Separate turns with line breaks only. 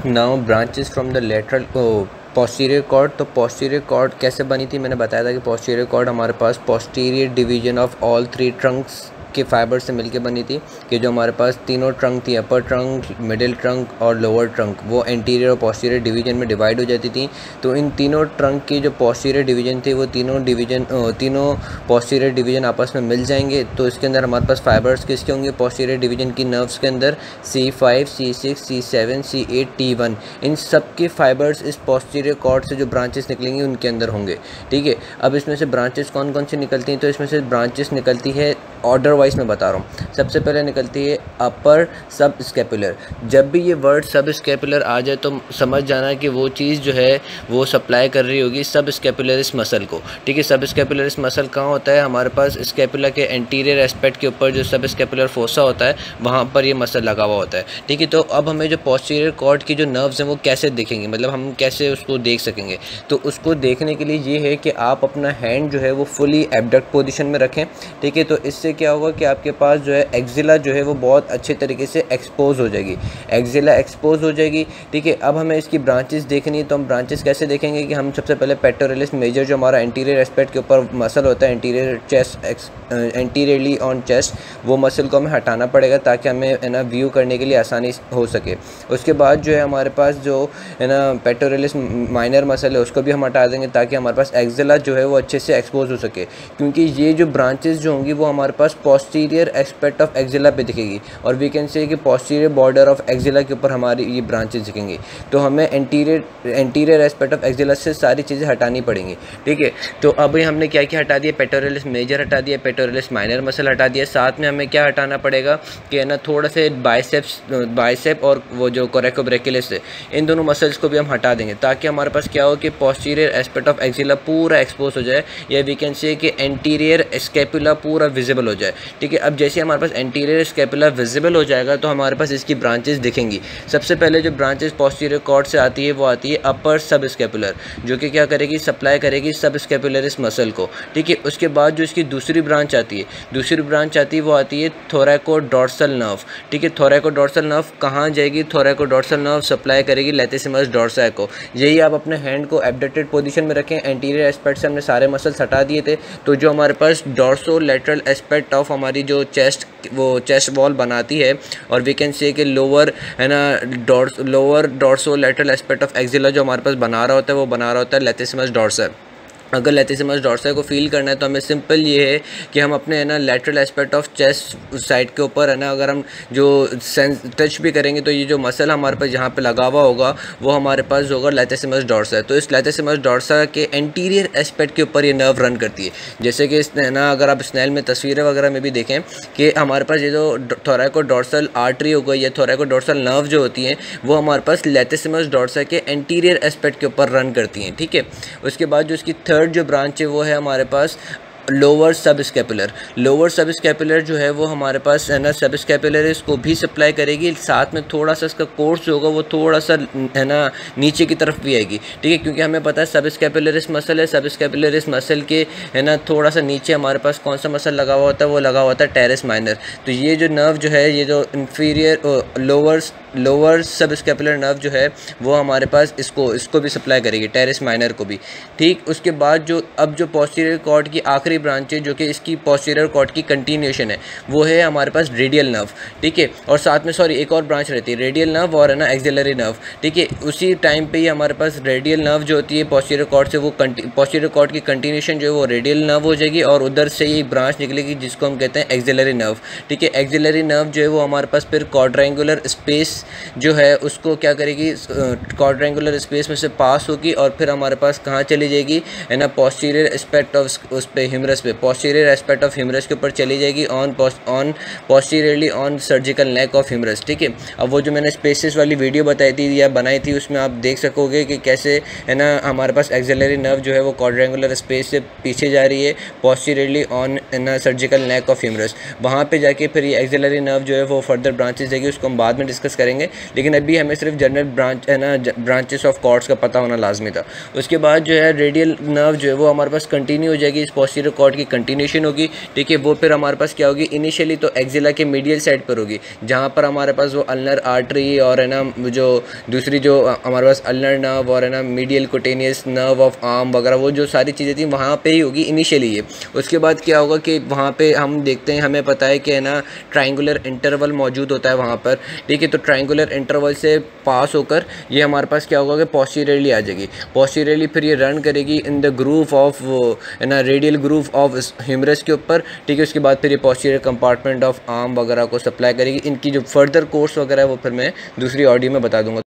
Now branches from the lateral posterior cord. तो posterior cord कैसे बनी थी, मैंने बताया था कि पोस्टीरियर कॉर्ड हमारे पास posterior division of all three trunks के फाइबर से मिलके बनी थी, कि जो हमारे पास तीनों ट्रंक थी, अपर ट्रंक, मिडिल ट्रंक और लोअर ट्रंक, वो एंटीरियर और पोस्टीरियर डिवीजन में डिवाइड हो जाती थी। तो इन तीनों ट्रंक की जो पोस्टीरियर डिवीजन थी वो तीनों पोस्टीरियर डिवीजन आपस में मिल जाएंगे। तो इसके अंदर हमारे पास फाइबर्स किसके होंगे, पोस्टीरियर डिवीजन की नर्व्स के अंदर C5, C6, C7, C8, T1, इन सब के फाइबर्स इस पोस्टीरियर कॉर्ड से जो ब्रांचेस निकलेंगी उनके अंदर होंगे। ठीक है, अब इसमें से ब्रांचेस कौन कौन सी निकलती हैं, तो इसमें से ब्रांचेस निकलती है ऑर्डर वाइज मैं बता रहा हूँ। सबसे पहले निकलती है अपर सब स्कैपुलर। जब भी ये वर्ड सब स्कैपुलर आ जाए तो समझ जाना कि वो चीज़ जो है वो सप्लाई कर रही होगी सब स्कैपुलरिस मसल को। ठीक है, सब स्कैपुलरिस मसल कहाँ होता है, हमारे पास स्कैपुला के एंटीरियर एस्पेक्ट के ऊपर जो सब स्कैपुलर फोसा होता है वहाँ पर ये मसल लगा हुआ होता है। ठीक है, तो अब हमें जो पोस्टीरियर कॉर्ड की जो नर्व्स हैं वो कैसे दिखेंगे, मतलब हम कैसे उसको देख सकेंगे। तो उसको देखने के लिए ये है कि आप अपना हैंड जो है वो फुली एबडक्ट पोजीशन में रखें। ठीक है, तो इससे क्या होगा कि आपके पास जो है एक्जिला जो है वो बहुत अच्छे तरीके से एक्सपोज हो जाएगी, एक्जिला एक्सपोज हो जाएगी। ठीक है, अब हमें इसकी ब्रांचेस देखनी है, तो हम ब्रांचेस कैसे देखेंगे कि हम सबसे पहले पेक्टोरलिस मेजर जो हमारा एंटीरियर एस्पेक्ट के ऊपर मसल होता है, एंटीरियरली ऑन चेस्ट, वो मसल को हमें हटाना पड़ेगा ताकि हमें है ना व्यू करने के लिए आसानी हो सके। उसके बाद जो है हमारे पास जो है ना पेक्टोरलिस माइनर मसल है उसको भी हम हटा देंगे ताकि हमारे पास एक्जिला जो है वो अच्छे से एक्सपोज हो सके, क्योंकि ये जो ब्रांचेस जो होंगी वो हमारे पास पोस्टीरियर एस्पेक्ट ऑफ एक्जिला पे दिखेगी और वी कैन से कि पोस्टीरियर बॉर्डर ऑफ एक्जिला के ऊपर हमारी ये ब्रांचेस दिखेंगी। तो हमें एंटीरियर एस्पेक्ट ऑफ एक्जिला से सारी चीज़ें हटानी पड़ेंगी। ठीक है, तो अभी हमने क्या क्या हटा दिया, पेक्टोरलिस मेजर हटा दिया, पेक्टोरलिस माइनर मसल हटा दिया, साथ में हमें क्या हटाना पड़ेगा कि है ना थोड़ा से बाइसेप और वो जो कोरेकोब्रेकिलिस है, इन दोनों मसल्स को भी हम हटा देंगे ताकि हमारे पास क्या हो कि पोस्टीरियर एस्पेक्ट ऑफ एक्जिला पूरा एक्सपोज हो जाए, या वी कैन से कि एंटीरियर स्कैपुला पूरा विजिबल हो जाए। ठीक है, अब जैसे हमारे पास एंटीरियर स्कैपुला विजिबल हो जाएगा तो हमारे पास इसकी ब्रांचेस दिखेंगी। सबसे पहले जो ब्रांचेस पोस्टीरियर कॉर्ड से आती है वो आती है अपर सब स्कैपुलर, जो कि क्या करेगी, सप्लाई करेगी सब स्कैपुलरिस मसल को। ठीक है, उसके बाद जो इसकी दूसरी ब्रांच आती है वो आती है थोरैकोडोर्सल नर्व। ठीक है, थोरैकोडोर्सल नर्व कहाँ जाएगी, थोरैकोडोर्सल नर्व सप्लाई करेगी लैटिसिमस डोर्साई को। यही आप अपने हैंड को एबडक्टेड पोजीशन में रखें, एंटीरियर एस्पेक्ट से हमने सारे मसल्स हटा दिए थे, तो जो हमारे पास डोर्सो लेटरल एस्पेक्ट ऑफ हमारी जो चेस्ट वॉल बनाती है, और वी कैन से कि लोअर है ना lower dorso lateral aspect of axilla जो हमारे पास बना रहा होता है लैटिसिमस डोर्साई। अगर लैटिसिमस डोर्साई को फील करना है तो हमें सिंपल ये है कि हम अपने है ना lateral aspect of chest side के ऊपर है ना अगर हम जो टच भी करेंगे तो ये जो मसल हमारे पास यहाँ पे लगा हुआ होगा वो हमारे पास होगा लैटिसिमस डोर्साई। तो इस लैटिसिमस डोर्साई के एंटीरियर एस्पेक्ट के ऊपर ये नर्व रन करती है। जैसे कि है ना अगर आप स्नेल में तस्वीरें वगैरह में भी देखें कि हमारे पास ये जो थोरैकोडोर्सल आर्टरी हो गई या थोरैकोडोर्सल नर्व जो होती हैं वो हमारे पास लैटिसिमस डोर्साई के एंटीरियर एस्पेक्ट के ऊपर रन करती हैं। ठीक है, उसके बाद जो इसकी थर्ड जो ब्रांच है वो है हमारे पास लोअर सब स्कैपुलर जो है वो हमारे पास है ना सब स्कैपुलरिस को भी सप्लाई करेगी, साथ में थोड़ा सा इसका कोर्स जो होगा वो थोड़ा सा है ना नीचे की तरफ भी आएगी। ठीक है, क्योंकि हमें पता है सब स्कैपुलरिस मसल है, सब स्कैपुलरिस मसल के है ना थोड़ा सा नीचे हमारे पास कौन सा मसल लगा हुआ होता है, वो लगा हुआ होता है टेरेस माइनर। तो ये जो नर्व जो है, ये जो इंफीरियर लोअर सब स्कैपुलर नर्व जो है वो हमारे पास इसको भी सप्लाई करेगी, टेरेस माइनर को भी। ठीक, उसके बाद जो पोस्टीरियर कॉर्ड की आखिरी ब्रांच है जो कि इसकी पोस्टीरियर कॉर्ड की कंटिन्यूएशन है वो है हमारे पास रेडियल नर्व। ठीक है, और साथ में एक और ब्रांच रहती है रेडियल नर्व और है ना एक्सिलरी नर्व। ठीक है, उसी टाइम पे ही हमारे पास रेडियल नर्व जो होती है पोस्टीरियर कॉर्ड से वो पोस्टीरियर कॉर्ड की कंटिन्यूएशन जो है वो रेडियल नर्व हो जाएगी और उधर से ही ब्रांच निकलेगी जिसको हम कहते हैं एक्सिलरी नर्व। ठीक है, एक्सिलरी नर्व जो है वो हमारे पास फिर क्वाड्रेंगुलर स्पेस जो है उसको क्या करेगी, क्वाड्रेंगुलर स्पेस में से पास होगी और फिर हमारे पास कहाँ चली जाएगी है ना पोस्टीरियर एस्पेक्ट ऑफ उस पे हिमरस पे, पोस्टीरियर एस्पेक्ट ऑफ हिमरस के ऊपर चली जाएगी on posteriorly on surgical neck of humerus. ठीक है, अब वो जो मैंने स्पेसिस वाली वीडियो बताई थी या बनाई थी उसमें आप देख सकोगे कि कैसे है ना हमारे पास एक्सिलरी नर्व जो है वो क्वाड्रेंगुलर स्पेस से पीछे जा रही है पोस्टीरियरली ऑन ना सर्जिकल नेक ऑफ हिमरस। वहाँ पे जाके फिर ये एक्सिलरी नर्व जो है वो फर्दर ब्रांचेस जाएगी, उसको हम बाद में डिस्कस करेंगे। करेंगे, लेकिन अभी हमें सिर्फ जनरल ब्रांच है ना ब्रांचेस ऑफ कॉर्ड्स का पता होना लाजमी था। उसके बाद जो है रेडियल नर्व जो है वो हमारे पास कंटिन्यू हो जाएगी, इस पोस्टीरियर कॉर्ड की कंटिन्यूशन होगी, ठीक है। वो फिर हमारे पास क्या होगी, इनिशियली तो एक्जिला के मीडियल साइड पर होगी, जहाँ पर हमारे पास वो अल्नर आर्टरी और है ना जो दूसरी जो हमारे पास अल्नर नर्व और है ना medial cutaneous nerve of arm वगैरह वो जो सारी चीज़ें थी वहाँ पे ही होगी इनिशियली ये। उसके बाद क्या होगा कि वहाँ पे हम देखते हैं, हमें पता है कि है ना ट्राइंगुलर इंटरवल मौजूद होता है वहाँ पर, ठीक है। तो ट्राइंगुलर इंटरवल से पास होकर ये हमारे पास क्या होगा कि पोस्टीरियरली आ जाएगी। पोस्टीरियरली फिर ये रन करेगी इन द ग्रूव ऑफ है ना रेडियल ग्रूव ऑफ ह्यूमरस के ऊपर, ठीक है। उसके बाद फिर ये पोस्टीरियर कंपार्टमेंट ऑफ आर्म वगैरह को सप्लाई करेगी। इनकी जो फर्दर कोर्स वगैरह है वो फिर मैं दूसरी ऑडियो में बता दूंगा।